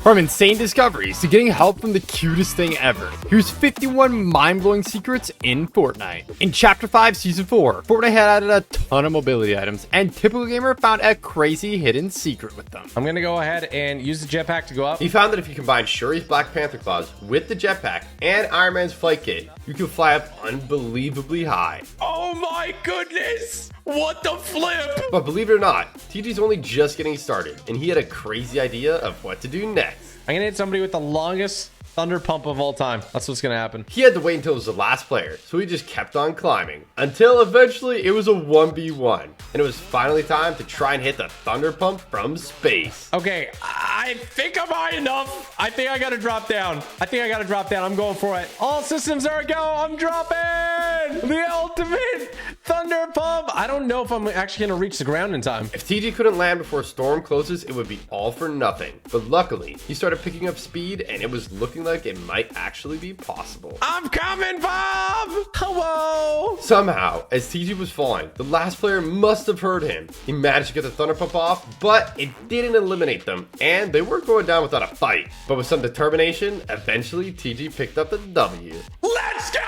From insane discoveries to getting help from the cutest thing ever, here's 51 mind-blowing secrets in Fortnite. In Chapter 5, Season 4, Fortnite had added a ton of mobility items, and Typical Gamer found a crazy hidden secret with them. I'm gonna go ahead and use the jetpack to go up. He found that if you combine Shuri's Black Panther claws with the jetpack and Iron Man's flight kit, you can fly up unbelievably high. Oh my goodness! What the flip? But believe it or not, TG's only just getting started, and he had a crazy idea of what to do next. I'm gonna hit somebody with the longest thunder pump of all time. That's what's gonna happen. He had to wait until it was the last player, so he just kept on climbing. Until eventually it was a 1v1, and it was finally time to try and hit the thunder pump from space. Okay, I think I'm high enough. I think I gotta drop down. I'm going for it. All systems are go. I'm dropping the ultimate thunder pump. I don't know if I'm actually gonna reach the ground in time. If TG couldn't land before storm closes, it would be all for nothing. But luckily, he started picking up speed, and it was looking like it might actually be possible. I'm coming, Bob! Hello! Somehow, as TG was falling, the last player must have heard him. He managed to get the thunder pump off, but it didn't eliminate them, and they weren't going down without a fight. But with some determination, eventually TG picked up the W. Let's go!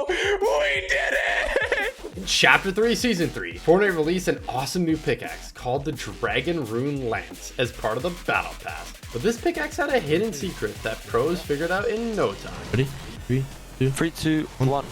We did it! In Chapter 3, Season 3, Fortnite released an awesome new pickaxe called the Dragon Rune Lance as part of the Battle Pass. But this pickaxe had a hidden secret that pros figured out in no time. Ready? 3, 2, 1.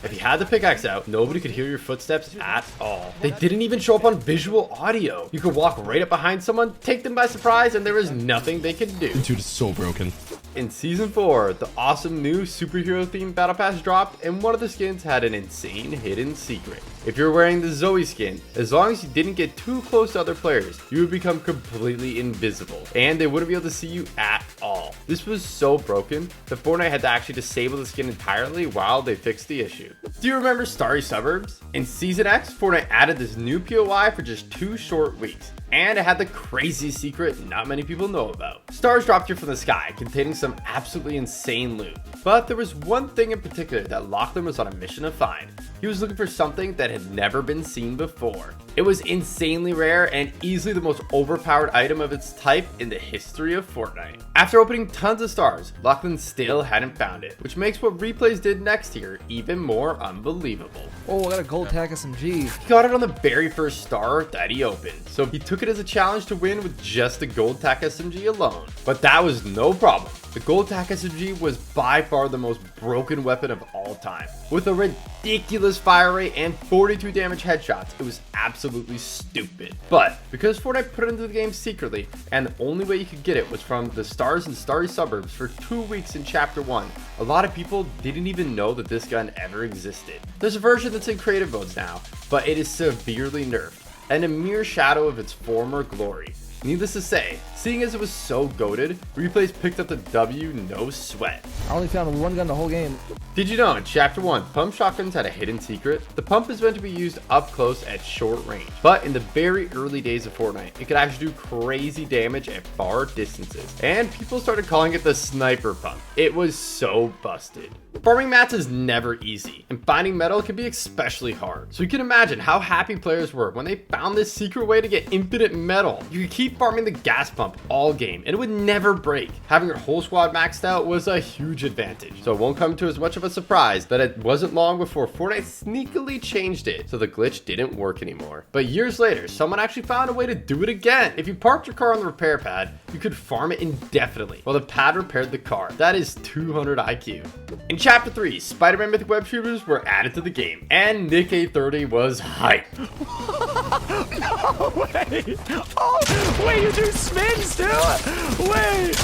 If you had the pickaxe out, nobody could hear your footsteps at all. They didn't even show up on visual audio. You could walk right up behind someone, take them by surprise, and there was nothing they could do. Dude, it's so broken. In Season 4, the awesome new superhero-themed Battle Pass dropped, and one of the skins had an insane hidden secret. If you're wearing the Zoey skin, as long as you didn't get too close to other players, you would become completely invisible, and they wouldn't be able to see you at all. This was so broken that Fortnite had to actually disable the skin entirely while they fixed the issue. Do you remember Starry Suburbs? In Season X, Fortnite added this new POI for just 2 short weeks. And it had the crazy secret not many people know about. Stars dropped here from the sky, containing some absolutely insane loot. But there was one thing in particular that Lachlan was on a mission to find. He was looking for something that had never been seen before. It was insanely rare and easily the most overpowered item of its type in the history of Fortnite. After opening tons of stars, Lachlan still hadn't found it, which makes what Replays did next here even more unbelievable. Oh, I got a gold Tac SMG. He got it on the very first star that he opened, so he took it as a challenge to win with just the gold Tac SMG alone. But that was no problem. The gold Tac SMG was by far the most broken weapon of all time. With a ridiculous fire rate and 42 damage headshots, it was absolutely stupid. But because Fortnite put it into the game secretly, and the only way you could get it was from the stars in Starry Suburbs for 2 weeks in Chapter 1, a lot of people didn't even know that this gun ever existed. There's a version that's in creative modes now, but it is severely nerfed, and a mere shadow of its former glory. Needless to say, seeing as it was so goated, Replays picked up the W no sweat. I only found one gun the whole game. Did you know in Chapter 1, pump shotguns had a hidden secret? The pump is meant to be used up close at short range, but in the very early days of Fortnite, it could actually do crazy damage at far distances, and people started calling it the sniper pump. It was so busted. Farming mats is never easy, and finding metal can be especially hard. So you can imagine how happy players were when they found this secret way to get infinite metal. You could keep farming the gas pump all game, and it would never break. Having your whole squad maxed out was a huge advantage. So it won't come to as much of a surprise that it wasn't long before Fortnite sneakily changed it so the glitch didn't work anymore. But years later, someone actually found a way to do it again. If you parked your car on the repair pad, you could farm it indefinitely while the pad repaired the car. That is 200 IQ. In Chapter 3, Spider-Man Mythic Web Shooters were added to the game, and Nick A30 was hype. No way! Oh, wait, you do spins too? Wait!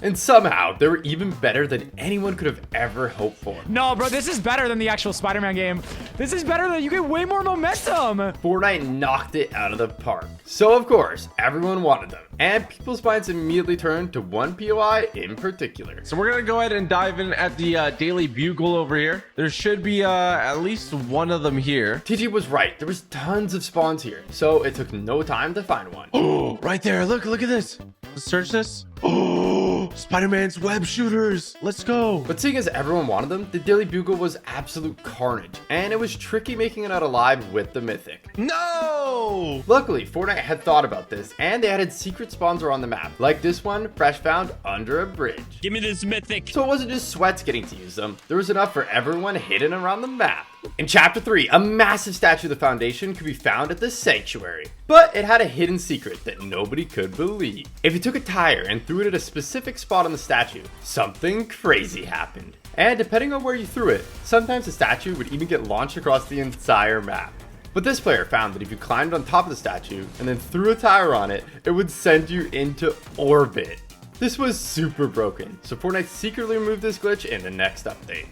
And somehow, they were even better than anyone could have ever hoped for. No, bro, this is better than the actual Spider-Man game. This is better than, you get way more momentum. Fortnite knocked it out of the park. So of course, everyone wanted them. And people's minds immediately turned to one POI in particular. So we're gonna go ahead and dive in at the Daily Bugle over here. There should be at least one of them here. TG was right. There was tons of spawns here, so it took no time to find one. Oh, right there. Look at this. Let's search this. Oh, Spider-Man's web shooters. Let's go. But seeing as everyone wanted them, the Daily Bugle was absolute carnage, and it was tricky making it out alive with the Mythic. No! No! Luckily, Fortnite had thought about this, and they added secret spawns around the map, like this one, fresh found under a bridge. Give me this mythic. So it wasn't just sweats getting to use them, there was enough for everyone hidden around the map. In Chapter 3, a massive statue of the Foundation could be found at the Sanctuary, but it had a hidden secret that nobody could believe. If you took a tire and threw it at a specific spot on the statue, something crazy happened. And depending on where you threw it, sometimes the statue would even get launched across the entire map. But this player found that if you climbed on top of the statue and then threw a tire on it, it would send you into orbit. This was super broken, so Fortnite secretly removed this glitch in the next update.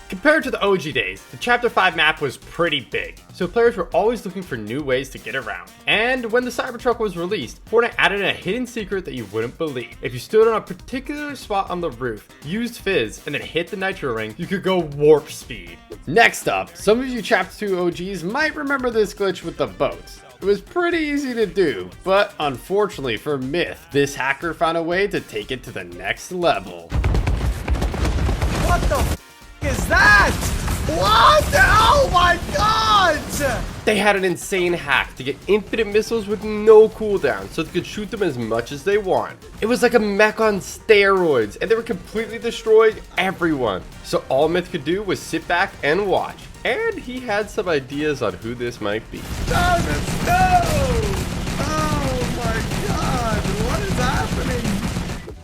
Compared to the OG days, the Chapter 5 map was pretty big, so players were always looking for new ways to get around. And when the Cybertruck was released, Fortnite added a hidden secret that you wouldn't believe. If you stood on a particular spot on the roof, used fizz, and then hit the nitro ring, you could go warp speed. Next up, some of you Chapter 2 OGs might remember this glitch with the boats. It was pretty easy to do, but unfortunately for Myth, this hacker found a way to take it to the next level. What the is that? What? Oh my god! They had an insane hack to get infinite missiles with no cooldown, so they could shoot them as much as they want. It was like a mech on steroids, and they were completely destroying everyone. So all Myth could do was sit back and watch. And he had some ideas on who this might be. Diamonds, no! Oh my god, what is happening?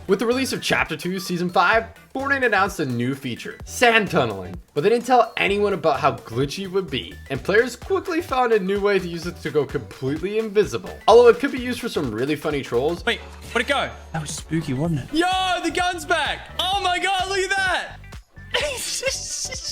With the release of Chapter 2 Season 5, Fortnite announced a new feature, sand tunneling, but they didn't tell anyone about how glitchy it would be, and players quickly found a new way to use it to go completely invisible. Although it could be used for some really funny trolls. Wait, where'd it go? That was spooky, wasn't it? Yo, the gun's back. Oh my god, look at that.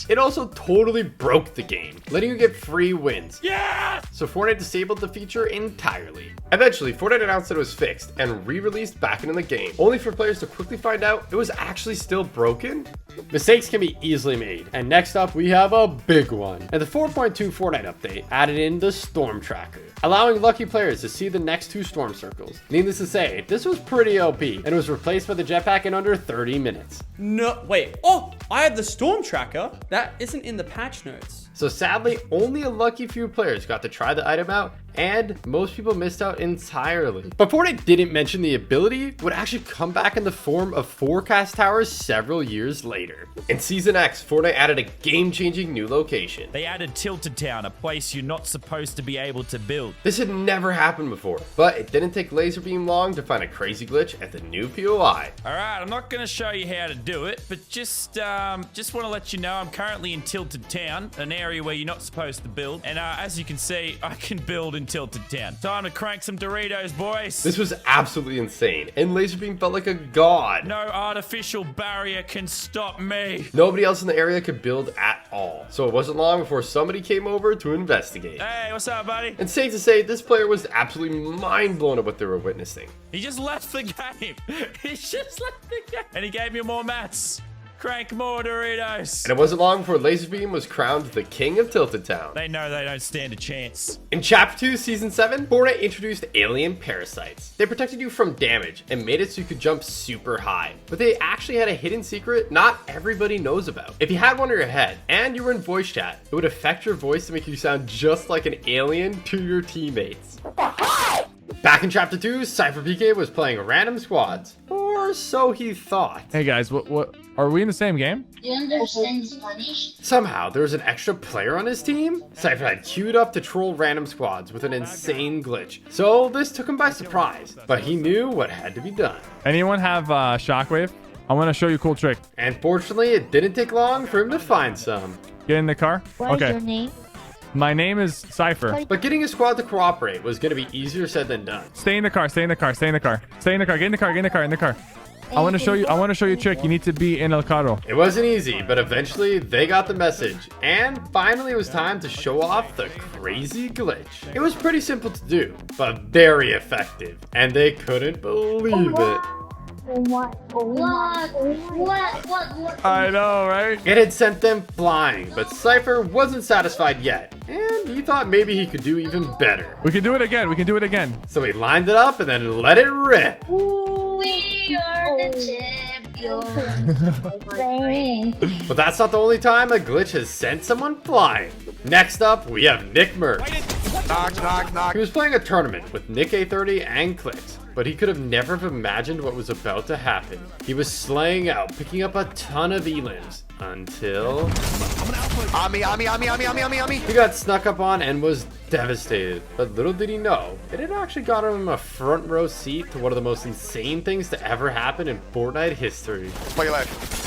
It also totally broke the game, letting you get free wins. Yeah! So Fortnite disabled the feature entirely. Eventually, Fortnite announced that it was fixed and re-released back into the game, only for players to quickly find out it was actually still broken. Mistakes can be easily made, and next up we have a big one. And the 4.2 Fortnite update added in the Storm Tracker, allowing lucky players to see the next 2 storm circles. Needless to say, this was pretty OP, and it was replaced by the jetpack in under 30 minutes. No, wait. Oh, I have the storm tracker. That isn't in the patch notes. So sadly, only a lucky few players got to try the item out, and most people missed out entirely. But Fortnite didn't mention the ability would actually come back in the form of forecast towers several years later. In Season X, Fortnite added a game-changing new location. They added Tilted Town, a place you're not supposed to be able to build. This had never happened before, but it didn't take Laserbeam long to find a crazy glitch at the new POI. All right, I'm not going to show you how to do it, but just want to let you know I'm currently in Tilted Town, an area where you're not supposed to build. And as you can see, I can build in Tilted Town. Time to crank some Doritos, boys. This was absolutely insane, and Laserbeam felt like a god. No artificial barrier can stop me. Nobody else in the area could build at all, so it wasn't long before somebody came over to investigate. Hey, what's up, buddy? And safe to say, this player was absolutely mind blown at what they were witnessing. He just left the game. He just left the game. And he gave me more mats. Crank more Doritos. And it wasn't long before Laserbeam was crowned the king of Tilted Town. They know they don't stand a chance. In Chapter 2, Season 7, Fortnite introduced alien parasites. They protected you from damage and made it so you could jump super high. But they actually had a hidden secret not everybody knows about. If you had one in your head and you were in voice chat, it would affect your voice to make you sound just like an alien to your teammates. Back in Chapter 2, Cypher PK was playing random squads. Or so he thought. Hey guys, what are we in the same game? Do you understand Spanish? Somehow, there was an extra player on his team. Cypher had queued up to troll random squads with an insane glitch. So this took him by surprise, but he knew what had to be done. Anyone have Shockwave? I want to show you a cool trick. And fortunately, it didn't take long for him to find some. Get in the car. What is your name? My name is Cypher. But getting a squad to cooperate was going to be easier said than done. Stay in the car. Stay in the car. Stay in the car. Stay in the car. Get in the car. Get in the car. In the car. I want to show you a trick. You need to be in el carro. It wasn't easy, but eventually they got the message. And finally, it was time to show off the crazy glitch. It was pretty simple to do, but very effective. And they couldn't believe it. What? I know, right? It had sent them flying, but Cypher wasn't satisfied yet, and he thought maybe he could do even better. We can do it again. We can do it again. So he lined it up and then let it rip. We are the champions. But that's not the only time a glitch has sent someone flying. Next up, we have Nick Merck. Knock. He was playing a tournament with Nick A30 and Clicks, but he could have never have imagined what was about to happen. He was slaying out, picking up a ton of elims, until... On me. He got snuck up on and was devastated. But little did he know, it had actually gotten him a front row seat to one of the most insane things to ever happen in Fortnite history. Play your life.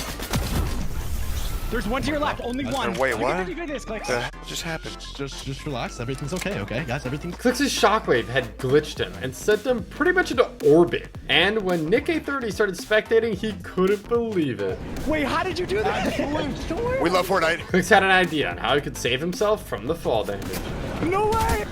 There's one to your left, only one. Wait, what? You got this, Clicks. Just happened. Just relax. Everything's okay, guys? Everything's... Clicks' Shockwave had glitched him and sent him pretty much into orbit. And when Nick A30 started spectating, he couldn't believe it. Wait, how did you do that? We love Fortnite. Clicks had an idea on how he could save himself from the fall damage. No way!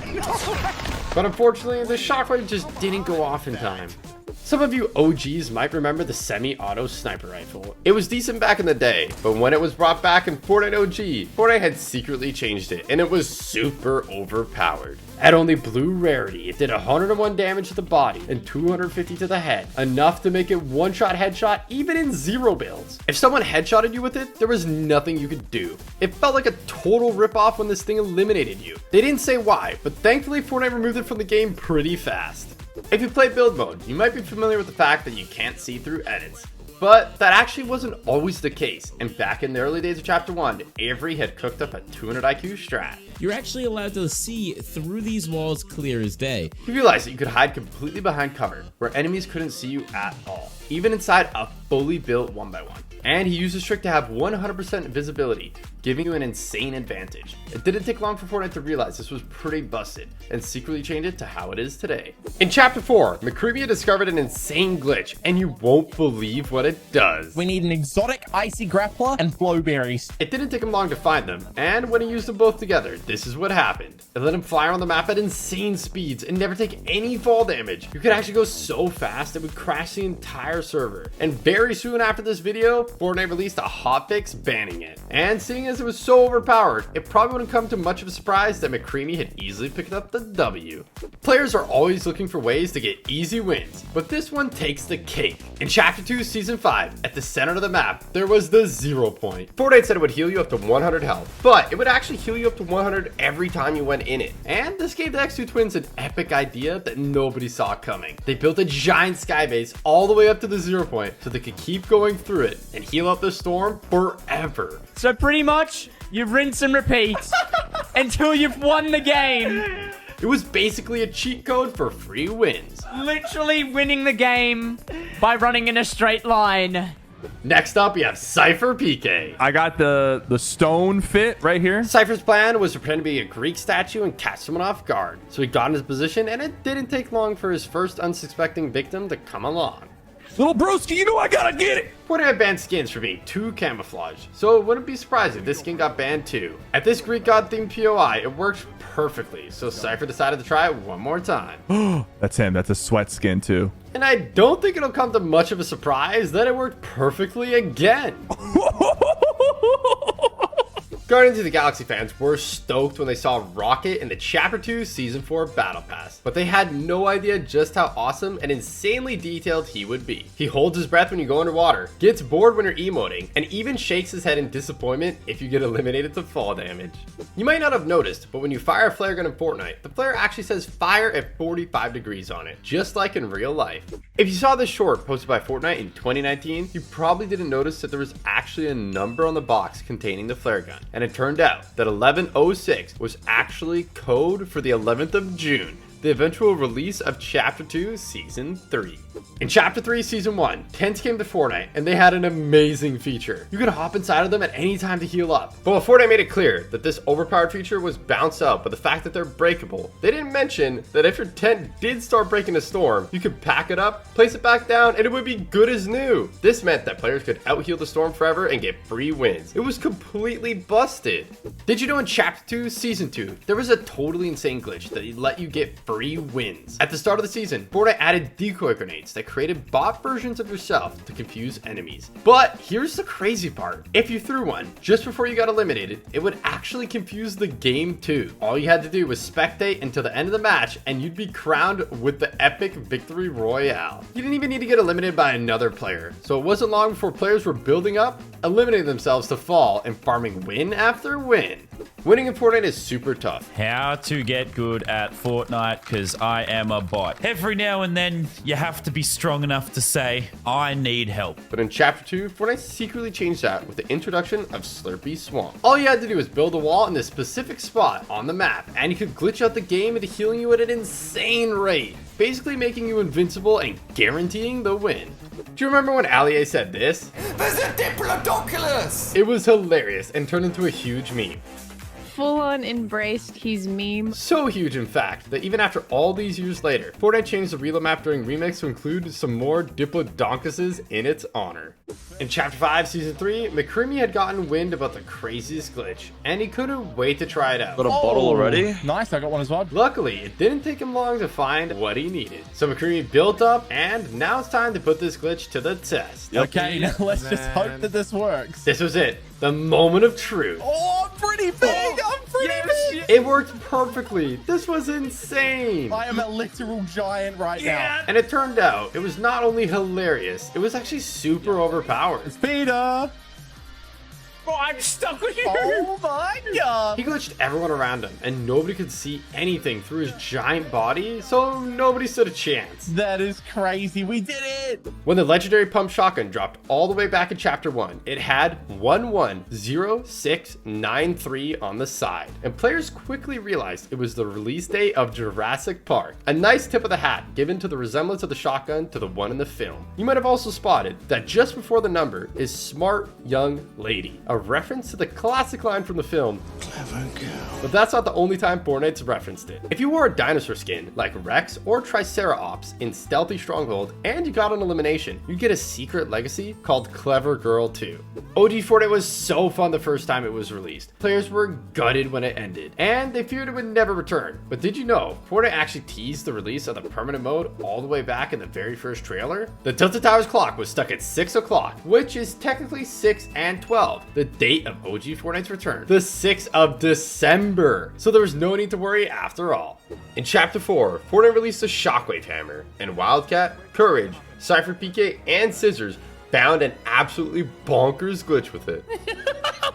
But unfortunately, the Shockwave just didn't go off in time. Some of you OGs might remember the semi-auto sniper rifle. It was decent back in the day, but when it was brought back in Fortnite OG, Fortnite had secretly changed it, and it was super overpowered. At only blue rarity, it did 101 damage to the body and 250 to the head, enough to make it one-shot headshot even in zero builds. If someone headshotted you with it, there was nothing you could do. It felt like a total ripoff when this thing eliminated you. They didn't say why, but thankfully Fortnite removed it from the game pretty fast. If you play build mode, you might be familiar with the fact that you can't see through edits. But that actually wasn't always the case, and back in the early days of Chapter 1, Avery had cooked up a 200 IQ strat. You're actually allowed to see through these walls clear as day. He realized that you could hide completely behind cover, where enemies couldn't see you at all, even inside a fully built 1x1. And he used this trick to have 100% invisibility, giving you an insane advantage. It didn't take long for Fortnite to realize this was pretty busted, and secretly change it to how it is today. In Chapter 4, McCreamy discovered an insane glitch, and you won't believe what it does. We need an exotic icy grappler and flowberries. It didn't take him long to find them, and when he used them both together, this is what happened. It let him fly around the map at insane speeds and never take any fall damage. You could actually go so fast it would crash the entire server. And very soon after this video, Fortnite released a hotfix banning it. And seeing as it was so overpowered, it probably wouldn't come to much of a surprise that McCreamy had easily picked up the W. Players are always looking for ways to get easy wins, but this one takes the cake. In Chapter 2, Season 5, at the center of the map, there was the 0 point. Fortnite said it would heal you up to 100 health, but it would actually heal you up to 100 every time you went in it. And this gave the X2 twins an epic idea that nobody saw coming. They built a giant sky base all the way up to the 0 point so they could keep going through it and heal up the storm forever. So pretty much, you rinse and repeat until you've won the game. It was basically a cheat code for free wins. Literally winning the game by running in a straight line. Next up, we have Cypher PK. I got the stone fit right here. Cypher's plan was to pretend to be a Greek statue and catch someone off guard. So he got in his position, and it didn't take long for his first unsuspecting victim to come along. Little broski, you know I gotta get it. Fortnite banned skins for being too camouflage, so it wouldn't be surprising if this skin got banned too. At this Greek god themed POI, it worked perfectly, so Cypher decided to try it one more time. That's him. That's a sweat skin too. And I don't think it'll come to much of a surprise that it worked perfectly again. Guardians of the Galaxy fans were stoked when they saw Rocket in the Chapter 2 Season 4 Battle Pass, but they had no idea just how awesome and insanely detailed he would be. He holds his breath when you go underwater, gets bored when you're emoting, and even shakes his head in disappointment if you get eliminated to fall damage. You might not have noticed, but when you fire a flare gun in Fortnite, the flare actually says fire at 45 degrees on it, just like in real life. If you saw this short posted by Fortnite in 2019, you probably didn't notice that there was actually a number on the box containing the flare gun. And it turned out that 1106 was actually code for the 11th of June, the eventual release of Chapter 2 Season 3. In Chapter 3 Season 1, tents came to Fortnite and they had an amazing feature. You could hop inside of them at any time to heal up. But when Fortnite made it clear that this overpowered feature was bounce up by the fact that they're breakable, they didn't mention that if your tent did start breaking a storm, you could pack it up, place it back down, and it would be good as new. This meant that players could out-heal the storm forever and get free wins. It was completely busted. Did you know in Chapter 2 Season 2, there was a totally insane glitch that let you get free wins? At the start of the season, Fortnite added decoy grenades that created bot versions of yourself to confuse enemies. But here's the crazy part. If you threw one just before you got eliminated, it would actually confuse the game too. All you had to do was spectate until the end of the match and you'd be crowned with the epic victory royale. You didn't even need to get eliminated by another player. So it wasn't long before players were building up, eliminating themselves to fall and farming win after win. Winning in Fortnite is super tough. How to get good at Fortnite, because I am a bot. Every now and then, you have to be strong enough to say, I need help. But in Chapter 2, Fortnite secretly changed that with the introduction of Slurpee Swamp. All you had to do was build a wall in this specific spot on the map, and you could glitch out the game into healing you at an insane rate, basically making you invincible and guaranteeing the win. Do you remember when Allier said this? There's a Diplo Donk! It was hilarious and turned into a huge meme. Full-on embraced his meme. So huge, in fact, that even after all these years later, Fortnite changed the reload map during Remix to include some more Diplo Donkuses in its honor. In Chapter 5, Season 3, McCreamy had gotten wind about the craziest glitch, and he couldn't wait to try it out. Got a bottle already? Nice, I got one as well. Luckily, it didn't take him long to find what he needed. So McCreamy built up, and now it's time to put this glitch to the test. Okay, now let's just hope that this works. This was it, the moment of truth. Oh, I'm pretty big! I'm pretty big! It worked perfectly. This was insane. I am a literal giant right now. And it turned out, it was not only hilarious, it was actually super overpowered. It's Peter! Oh, I'm stuck with you. Oh my god! He glitched everyone around him, and nobody could see anything through his giant body, so nobody stood a chance. That is crazy. We did it! When the legendary pump shotgun dropped all the way back in Chapter 1, it had 110693 on the side, and players quickly realized it was the release date of Jurassic Park. A nice tip of the hat given to the resemblance of the shotgun to the one in the film. You might have also spotted that just before the number is Smart Young Lady, a reference to the classic line from the film. Clever girl. But that's not the only time Fortnite's referenced it. If you wore a dinosaur skin like Rex or Triceratops in Stealthy Stronghold and you got an elimination, you'd get a secret legacy called Clever Girl 2. OG Fortnite was so fun the first time it was released. Players were gutted when it ended, and they feared it would never return. But did you know, Fortnite actually teased the release of the permanent mode all the way back in the very first trailer? The Tilted Towers clock was stuck at 6 o'clock, which is technically 6 and 12, the date of OG Fortnite's return, the 6th of December. So there was no need to worry after all. In Chapter 4, Fortnite released the Shockwave hammer, and Wildcat, Courage, Cypher PK, and Scissors found an absolutely bonkers glitch with it.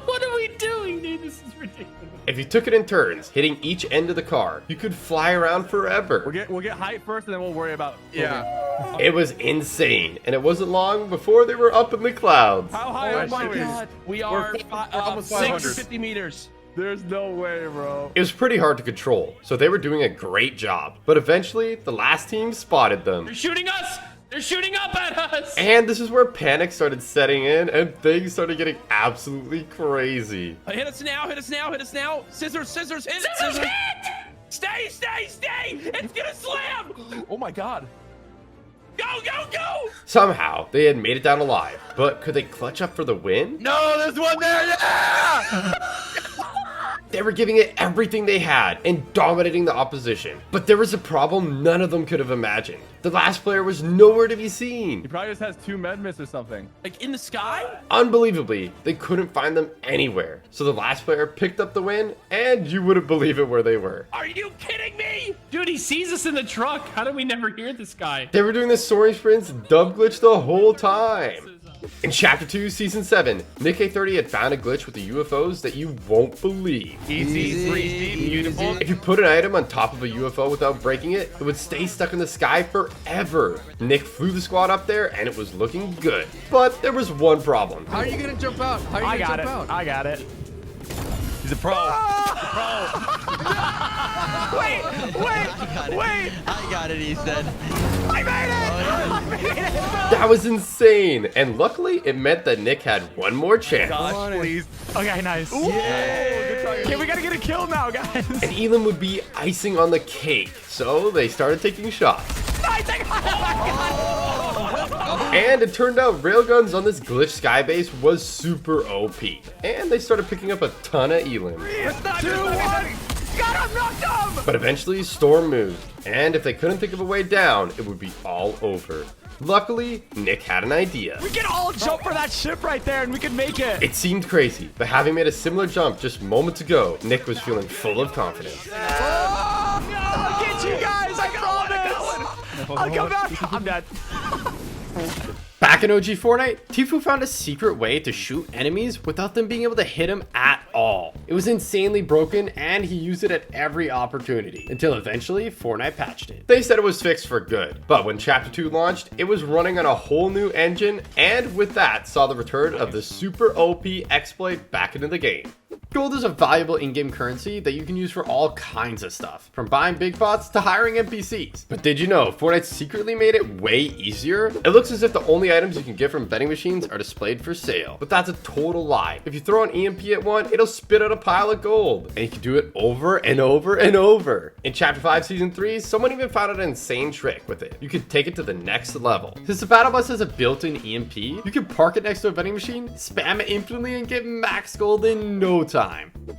What are we doing, dude? This is ridiculous. If you took it in turns, hitting each end of the car, you could fly around forever. We'll get height first, and then we'll worry about... Yeah. It was insane, and it wasn't long before they were up in the clouds. How high are we? God. We are almost 650 meters. There's no way, bro. It was pretty hard to control, so they were doing a great job. But eventually, the last team spotted them. They're shooting us! They're shooting up at us! And this is where panic started setting in, and things started getting absolutely crazy. Hit us now, hit us now, hit us now! Scissors, scissors, hit! Scissors, hit! Stay, stay, stay! It's gonna slam! Oh my god. Go, go, go! Somehow, they had made it down alive, but could they clutch up for the win? No, there's one there! Yeah! They were giving it everything they had and dominating the opposition. But there was a problem none of them could have imagined. The last player was nowhere to be seen. He probably just has 2 med miss or something. Like in the sky? Unbelievably, they couldn't find them anywhere. So the last player picked up the win, and you wouldn't believe it where they were. Are you kidding me? Dude, he sees us in the truck. How did we never hear this guy? They were doing the soaring sprints dub glitch the whole time. In Chapter 2, Season 7, Nick A30 had found a glitch with the UFOs that you won't believe. Easy, breezy, beautiful. If you put an item on top of a UFO without breaking it, it would stay stuck in the sky forever. Nick flew the squad up there, and it was looking good. But there was one problem. How are you gonna jump out? How are you gonna jump out? I got it. He's a pro. Wait! I got it, he said. I made it! I made it! That was insane. And luckily, it meant that Nick had one more chance. Gosh, please. Okay, nice. Okay, we gotta get a kill now, guys. And Elam would be icing on the cake. So they started taking shots. Nice, I got it! And it turned out railguns on this glitch sky base was super OP. And they started picking up a ton of Elam. 2, 1. Got him, knocked him! But eventually, Storm moved. And if they couldn't think of a way down, it would be all over. Luckily, Nick had an idea. We can all jump for that ship right there and we can make it. It seemed crazy, but having made a similar jump just moments ago, Nick was feeling full of confidence. I'll get you guys, I promise. I'll come back. I'm dead. Back in OG Fortnite, Tfue found a secret way to shoot enemies without them being able to hit him at all. It was insanely broken and he used it at every opportunity until eventually Fortnite patched it. They said it was fixed for good, but when Chapter 2 launched, it was running on a whole new engine, and with that saw the return of the super OP exploit back into the game. Gold is a valuable in-game currency that you can use for all kinds of stuff, from buying big pots to hiring NPCs. But did you know Fortnite secretly made it way easier? It looks as if the only items you can get from vending machines are displayed for sale, but that's a total lie. If you throw an EMP at one, it'll spit out a pile of gold, and you can do it over and over and over. In Chapter 5 Season 3, someone even found out an insane trick with it. You could take it to the next level. Since the battle bus has a built-in EMP, you can park it next to a vending machine, spam it infinitely, and get max gold in no time.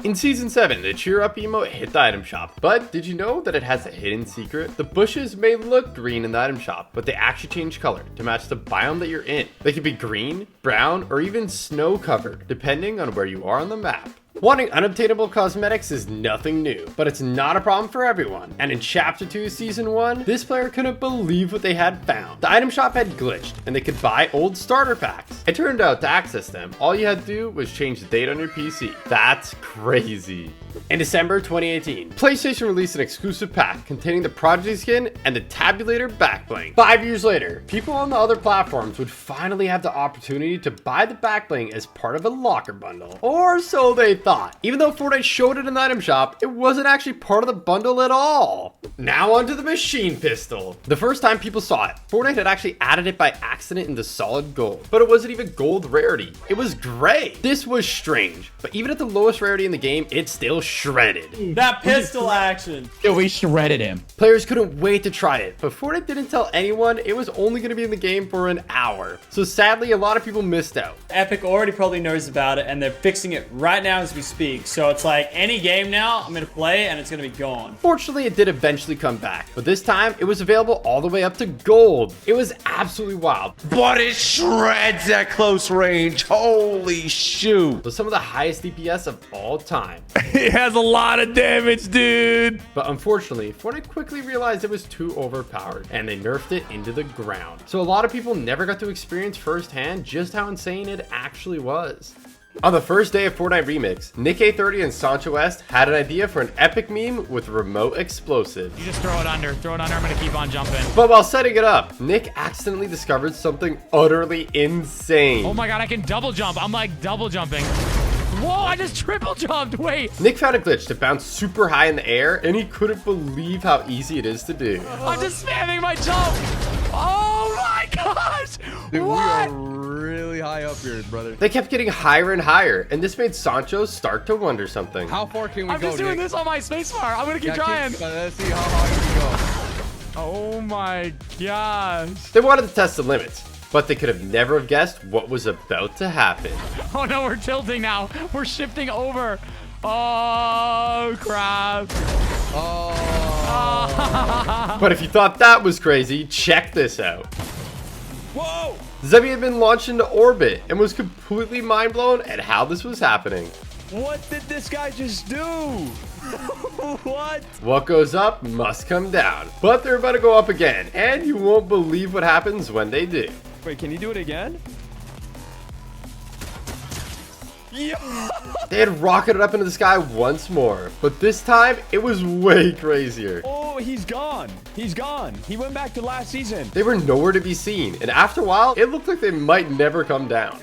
In Season 7, the Cheer Up emote hit the item shop, but did you know that it has a hidden secret? The bushes may look green in the item shop, but they actually change color to match the biome that you're in. They could be green, brown, or even snow covered, depending on where you are on the map. Wanting unobtainable cosmetics is nothing new, but it's not a problem for everyone. And in Chapter 2 Season 1, this player couldn't believe what they had found. The item shop had glitched, and they could buy old starter packs. It turned out to access them, all you had to do was change the date on your PC. That's crazy. In December 2018, PlayStation released an exclusive pack containing the Prodigy skin and the tabulator backbling. 5 years later, people on the other platforms would finally have the opportunity to buy the backbling as part of a locker bundle. Or so they thought. Even though Fortnite showed it in the item shop, it wasn't actually part of the bundle at all. Now onto the machine pistol. The first time people saw it, Fortnite had actually added it by accident into solid gold, but it wasn't even gold rarity. It was gray. This was strange, but even at the lowest rarity in the game, it still shredded. That pistol action. Yo, we shredded him. Players couldn't wait to try it, but Fortnite didn't tell anyone it was only going to be in the game for an hour. So sadly, a lot of people missed out. Epic already probably knows about it, and they're fixing it right now as we speak. So it's like any game now, I'm going to play and it's going to be gone. Fortunately, it did eventually come back, but this time it was available all the way up to gold. It was absolutely wild. But it shreds at close range. Holy shoot. So some of the highest DPS of all time. It has a lot of damage, dude. But unfortunately, Fortnite quickly realized it was too overpowered, and they nerfed it into the ground. So a lot of people never got to experience firsthand just how insane it actually was. On the first day of Fortnite Remix, Nick A30 and Sancho West had an idea for an epic meme with remote explosive. You just throw it under. Throw it under. I'm going to keep on jumping. But while setting it up, Nick accidentally discovered something utterly insane. Oh my god, I can double jump. I'm like double jumping. Whoa, I just triple jumped. Wait. Nick found a glitch to bounce super high in the air, and he couldn't believe how easy it is to do. I'm just spamming my jump. Oh my gosh. Dude, what? we are really high up here, brother. They kept getting higher and higher, and this made Sancho start to wonder something. How far can we I'm go, just doing Nick? this on my spacebar. I'm going to keep trying. Let's see how high we can go. Oh my gosh. They wanted to test the limits, but they could have never have guessed what was about to happen. Oh no, we're tilting now. We're shifting over. Oh crap. Oh. But if you thought that was crazy, check this out. Whoa. Zoey had been launched into orbit and was completely mind blown at how this was happening. What did this guy just do? What? What goes up must come down, but they're about to go up again, and you won't believe what happens when they do. Wait, can you do it again? Yeah. They had rocketed up into the sky once more, but this time it was way crazier. Oh, he's gone. He's gone. He went back to last season. They were nowhere to be seen, and after a while, it looked like they might never come down.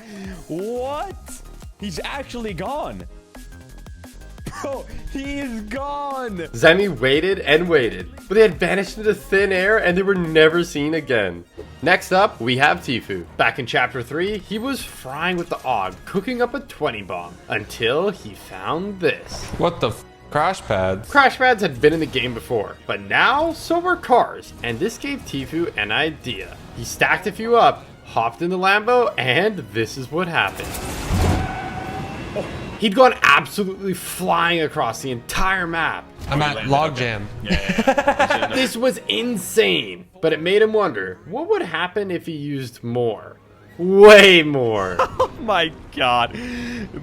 What? He's actually gone. Bro, he is gone. Zemi waited and waited, but they had vanished into thin air and they were never seen again. Next up, we have Tfue. Back in Chapter 3, he was frying with the AUG, cooking up a 20 bomb, until he found this. What the crash pads? Crash pads had been in the game before, but now so were cars, and this gave Tfue an idea. He stacked a few up, hopped in the Lambo, and this is what happened. He'd gone absolutely flying across the entire map. I'm at logjam. This was insane, but it made him wonder, what would happen if he used more? Way more. Oh my god.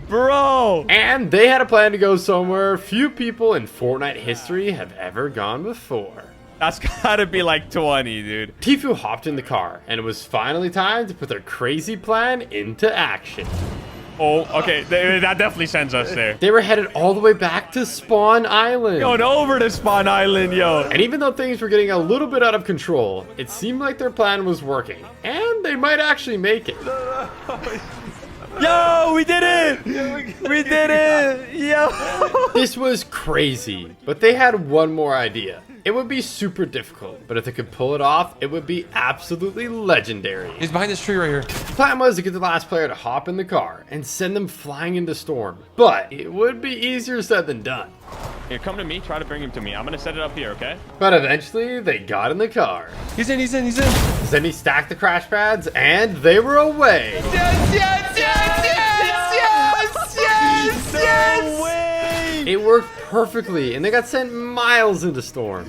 Bro. And they had a plan to go somewhere few people in Fortnite history have ever gone before. That's gotta be like 20, dude. Tfue hopped in the car, and it was finally time to put their crazy plan into action. Oh, okay. That definitely sends us there. They were headed all the way back to Spawn Island. Going over to Spawn Island, yo. And even though things were getting a little bit out of control, it seemed like their plan was working. And they might actually make it. Yo, we did it! We did it! Yo! This was crazy, but they had one more idea. It would be super difficult, but if they could pull it off, it would be absolutely legendary. He's behind this tree right here. The plan was to get the last player to hop in the car and send them flying into storm, but it would be easier said than done. Here, come to me. Try to bring him to me. I'm gonna set it up here, okay? But eventually, they got in the car. He's in. Then he stacked the crash pads, and they were away. No way! It worked perfectly, and they got sent miles into storm.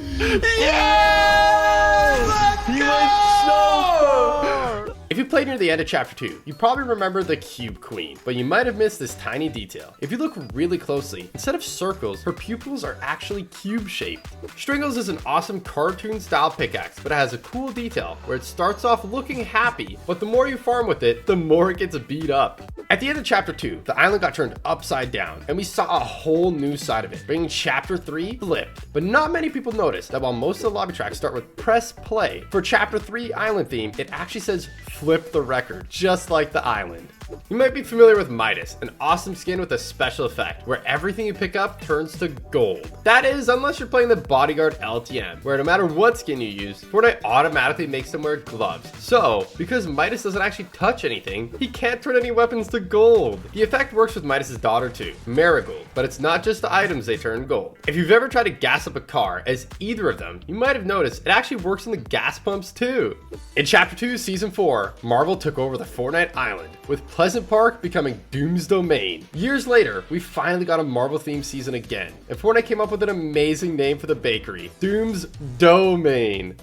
If you played near the end of Chapter 2, you probably remember the Cube Queen, but you might have missed this tiny detail. If you look really closely, instead of circles, her pupils are actually cube-shaped. Stringles is an awesome cartoon-style pickaxe, but it has a cool detail where it starts off looking happy, but the more you farm with it, the more it gets beat up. At the end of Chapter 2, the island got turned upside down, and we saw a whole new side of it, bringing Chapter 3 flipped. But not many people noticed that while most of the lobby tracks start with press play, for Chapter 3 island theme, it actually says flip the record, just like the island. You might be familiar with Midas, an awesome skin with a special effect, where everything you pick up turns to gold. That is, unless you're playing the Bodyguard LTM, where no matter what skin you use, Fortnite automatically makes them wear gloves. So, because Midas doesn't actually touch anything, he can't turn any weapons to gold. The effect works with Midas' daughter too, Marigold, but it's not just the items they turn gold. If you've ever tried to gas up a car as either of them, you might have noticed it actually works in the gas pumps too. In Chapter 2, Season 4, Marvel took over the Fortnite island, with Pleasant Park becoming Doom's Domain. Years later, we finally got a Marvel-themed season again, and Fortnite came up with an amazing name for the bakery, Doom's Domain.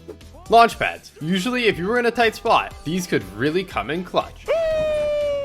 Launchpads. Usually, if you were in a tight spot, these could really come in clutch.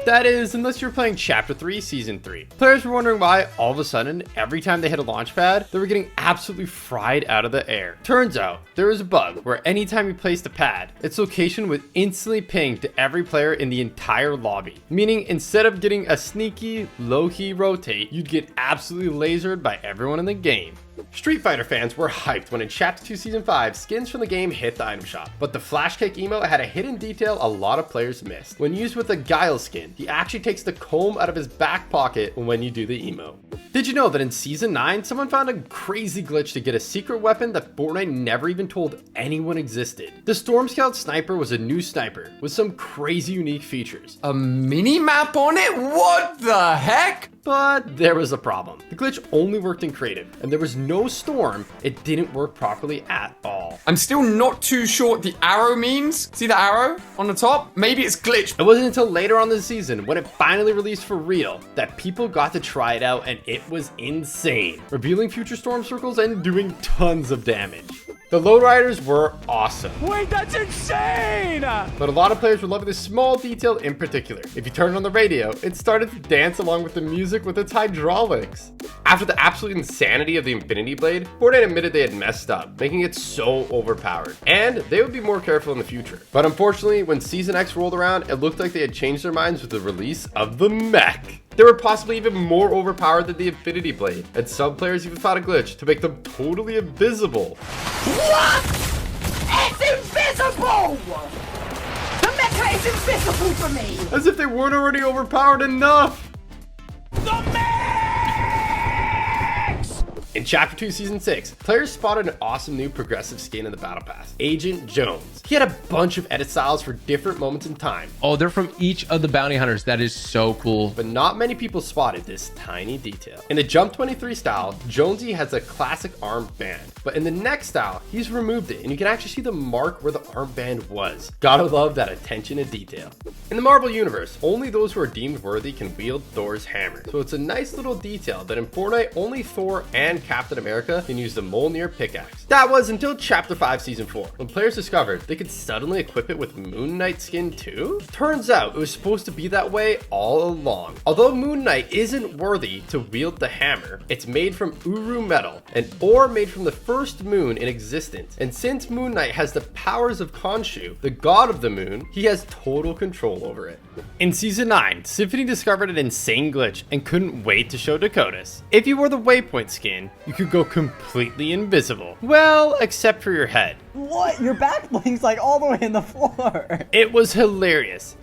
That is, unless you're playing Chapter 3, Season 3. Players were wondering why, all of a sudden, every time they hit a launch pad, they were getting absolutely fried out of the air. Turns out, there was a bug where anytime you placed a pad, its location would instantly ping to every player in the entire lobby. Meaning, instead of getting a sneaky, low-key rotate, you'd get absolutely lasered by everyone in the game. Street Fighter fans were hyped when in Chapter 2 Season 5, skins from the game hit the item shop, but the Flash Cake emote had a hidden detail a lot of players missed. When used with the Guile skin, he actually takes the comb out of his back pocket when you do the emote. Did you know that in Season 9, someone found a crazy glitch to get a secret weapon that Fortnite never even told anyone existed? The Storm Scout Sniper was a new sniper with some crazy unique features. A mini-map on it? What the heck? But there was a problem. The glitch only worked in creative, and there was no storm. It didn't work properly at all. I'm still not too sure what the arrow means. See the arrow on the top? Maybe it's glitched. It wasn't until later on in the season, when it finally released for real, that people got to try it out, and it was insane, revealing future storm circles and doing tons of damage. The lowriders were awesome. Wait, that's insane! But a lot of players were loving this small detail in particular. If you turned on the radio, it started to dance along with the music with its hydraulics. After the absolute insanity of the Infinity Blade, Fortnite admitted they had messed up, making it so overpowered. And they would be more careful in the future. But unfortunately, when Season X rolled around, it looked like they had changed their minds with the release of the Mech. They were possibly even more overpowered than the Infinity Blade, and some players even found a glitch to make them totally invisible. What? It's invisible! The mecha is invisible for me! As if they weren't already overpowered enough! In Chapter 2 Season 6, players spotted an awesome new progressive skin in the Battle Pass, Agent Jones. He had a bunch of edit styles for different moments in time. Oh, they're from each of the bounty hunters. That is so cool. But not many people spotted this tiny detail. In the Jump 23 style, Jonesy has a classic armband, but in the next style, he's removed it, and you can actually see the mark where the armband was. Gotta love that attention to detail. In the Marvel universe, only those who are deemed worthy can wield Thor's hammer, so it's a nice little detail that in Fortnite, only Thor and and Captain America can use the Mjolnir pickaxe. That was until Chapter 5 Season 4, when players discovered they could suddenly equip it with Moon Knight skin too? Turns out it was supposed to be that way all along. Although Moon Knight isn't worthy to wield the hammer, it's made from Uru metal, an ore made from the first moon in existence. And since Moon Knight has the powers of Khonshu, the god of the moon, he has total control over it. In Season 9, Symphony discovered an insane glitch and couldn't wait to show Dakotas. If you wore the Waypoint skin, you could go completely invisible. Well, except for your head. What? Your backbling's like all the way in the floor. It was hilarious.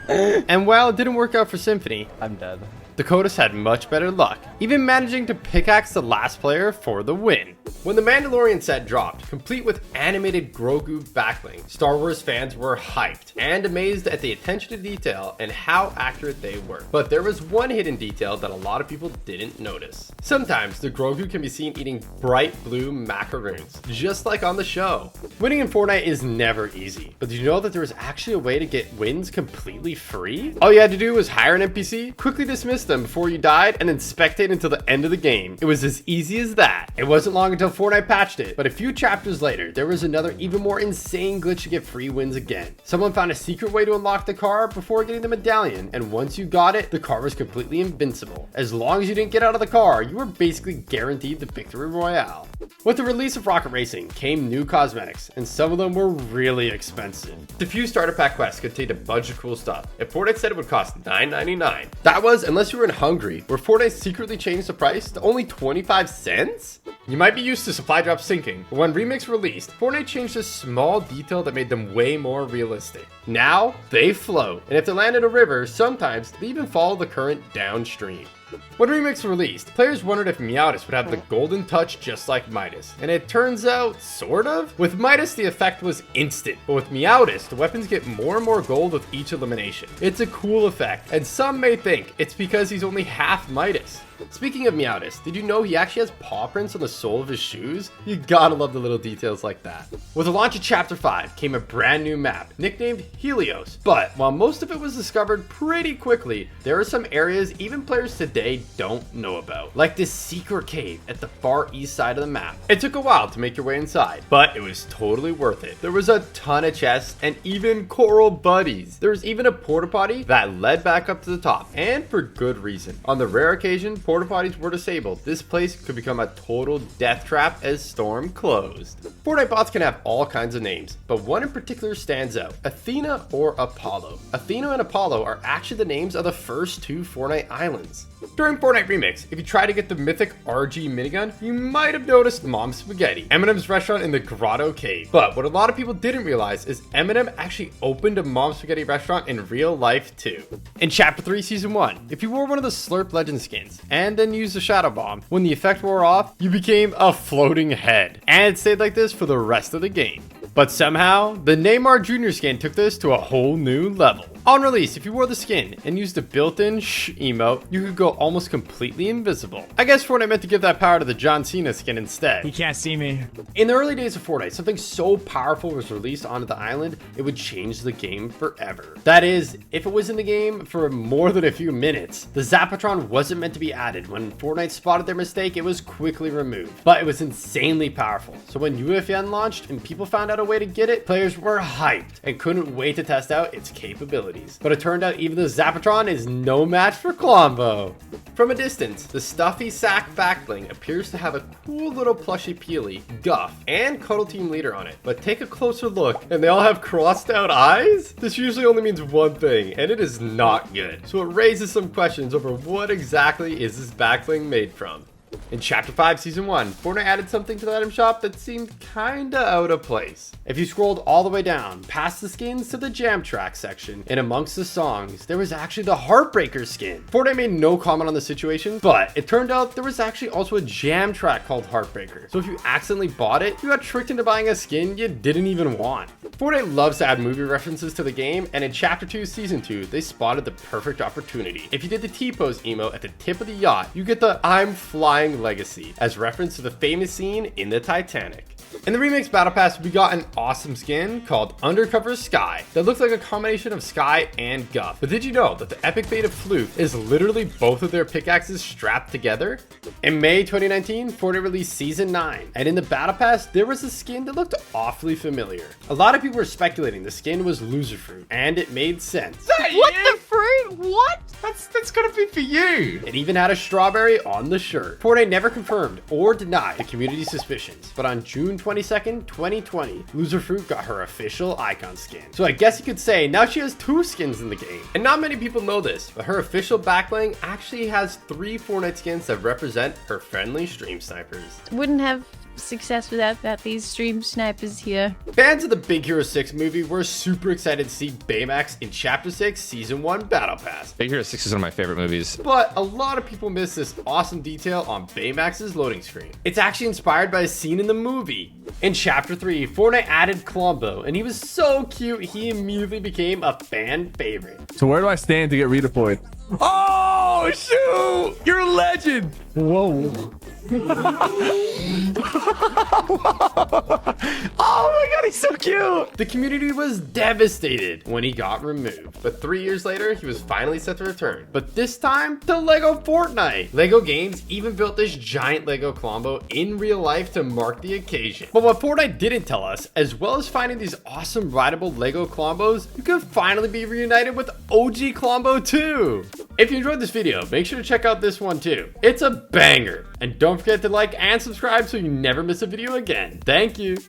And while it didn't work out for Symphony, I'm dead. Dakotas had much better luck, even managing to pickaxe the last player for the win. When the Mandalorian set dropped, complete with animated Grogu backbling, Star Wars fans were hyped and amazed at the attention to detail and how accurate they were. But there was one hidden detail that a lot of people didn't notice. Sometimes the Grogu can be seen eating bright blue macaroons, just like on the show. Winning in Fortnite is never easy, but did you know that there was actually a way to get wins completely free? All you had to do was hire an NPC, quickly dismiss them before you died, and then spectate until the end of the game. It was as easy as that. It wasn't long until Fortnite patched it, but a few chapters later, there was another even more insane glitch to get free wins again. Someone found a secret way to unlock the car before getting the medallion, and once you got it, the car was completely invincible. As long as you didn't get out of the car, you were basically guaranteed the victory royale. With the release of Rocket Racing came new cosmetics, and some of them were really expensive. The few starter pack quests contained a bunch of cool stuff, and Fortnite said it would cost $9.99. That was unless you were in Hungary, where Fortnite secretly changed the price to only 25 cents? You might be used to supply drops sinking, but when Remix released, Fortnite changed a small detail that made them way more realistic. Now, they float, and if they land in a river, sometimes they even follow the current downstream. When Remix released, players wondered if Midas would have the golden touch just like Midas, and it turns out, sort of. With Midas, the effect was instant, but with Midas, the weapons get more and more gold with each elimination. It's a cool effect, and some may think it's because he's only half Midas. Speaking of Midas, did you know he actually has paw prints on the sole of his shoes? You gotta love the little details like that. With the launch of Chapter 5 came a brand new map, nicknamed Helios. But while most of it was discovered pretty quickly, there are some areas even players today don't know about. Like this secret cave at the far east side of the map. It took a while to make your way inside, but it was totally worth it. There was a ton of chests and even coral buddies. There was even a porta potty that led back up to the top, and for good reason. On the rare occasion porta potties were disabled, this place could become a total death trap as Storm closed. Fortnite bots can have all kinds of names, but one in particular stands out: Athena or Apollo. Athena and Apollo are actually the names of the first two Fortnite islands. During Fortnite Remix, if you try to get the mythic RG minigun, you might have noticed Mom Spaghetti, Eminem's restaurant in the Grotto Cave. But what a lot of people didn't realize is Eminem actually opened a Mom Spaghetti restaurant in real life too. In Chapter 3 Season 1, if you wore one of the Slurp Legend skins and then used the Shadow Bomb, when the effect wore off, you became a floating head. And it stayed like this for the rest of the game. But somehow, the Neymar Jr. skin took this to a whole new level. On release, if you wore the skin and used the built-in shh emote, you could go almost completely invisible. I guess Fortnite meant to give that power to the John Cena skin instead. He can't see me. In the early days of Fortnite, something so powerful was released onto the island, it would change the game forever. That is, if it was in the game for more than a few minutes. The Zapatron wasn't meant to be added. When Fortnite spotted their mistake, it was quickly removed. But it was insanely powerful. So when UFN launched and people found out a way to get it, players were hyped and couldn't wait to test out its capabilities. But it turned out even the Zapatron is no match for Klombo. From a distance, the stuffy sack backbling appears to have a cool little plushy peely, Guff, and Cuddle Team Leader on it. But take a closer look, and they all have crossed out eyes? This usually only means one thing, and it is not good. So it raises some questions over what exactly is this backbling made from. In Chapter 5 Season 1, Fortnite added something to the item shop that seemed kinda out of place. If you scrolled all the way down, past the skins to the jam track section, and amongst the songs, there was actually the Heartbreaker skin. Fortnite made no comment on the situation, but it turned out there was actually also a jam track called Heartbreaker. So if you accidentally bought it, you got tricked into buying a skin you didn't even want. Fortnite loves to add movie references to the game, and in Chapter 2 Season 2, they spotted the perfect opportunity. If you did the T-pose emote at the tip of the yacht, you get the I'm flying Flying Legacy, as reference to the famous scene in the Titanic. In the remix battle pass, we got an awesome skin called Undercover Skye that looks like a combination of Skye and Guff. But did you know that the epic bait of Flute is literally both of their pickaxes strapped together? In May 2019, Fortnite released Season 9, and in the battle pass, there was a skin that looked awfully familiar. A lot of people were speculating the skin was Loser Fruit, and it made sense. What the fruit? What? That's gonna be for you. It even had a strawberry on the shirt. Fortnite never confirmed or denied the community's suspicions, but on June 22nd, 2020, Loser Fruit got her official icon skin. So I guess you could say now she has 2 skins in the game. And not many people know this, but her official backbling actually has 3 Fortnite skins that represent her friendly stream snipers. Wouldn't have success without these stream snipers here. Fans of the Big Hero 6 movie were super excited to see Baymax in Chapter 6 Season 1 Battle Pass. Big Hero 6 is one of my favorite movies. But a lot of people miss this awesome detail on Baymax's loading screen. It's actually inspired by a scene in the movie. In Chapter 3, Fortnite added Colombo, and he was so cute he immediately became a fan favorite. So where do I stand to get redeployed? Oh, shoot! You're a legend! Whoa. Oh my god, he's so cute! The community was devastated when he got removed, but 3 years later, he was finally set to return. But this time, to LEGO Fortnite. LEGO Games even built this giant LEGO Colombo in real life to mark the occasion. But what Fortnite didn't tell us, as well as finding these awesome rideable LEGO Colombos, you could finally be reunited with OG Colombo too. If you enjoyed this video, make sure to check out this one too. It's a banger. And don't forget to like and subscribe so you never miss a video again. Thank you.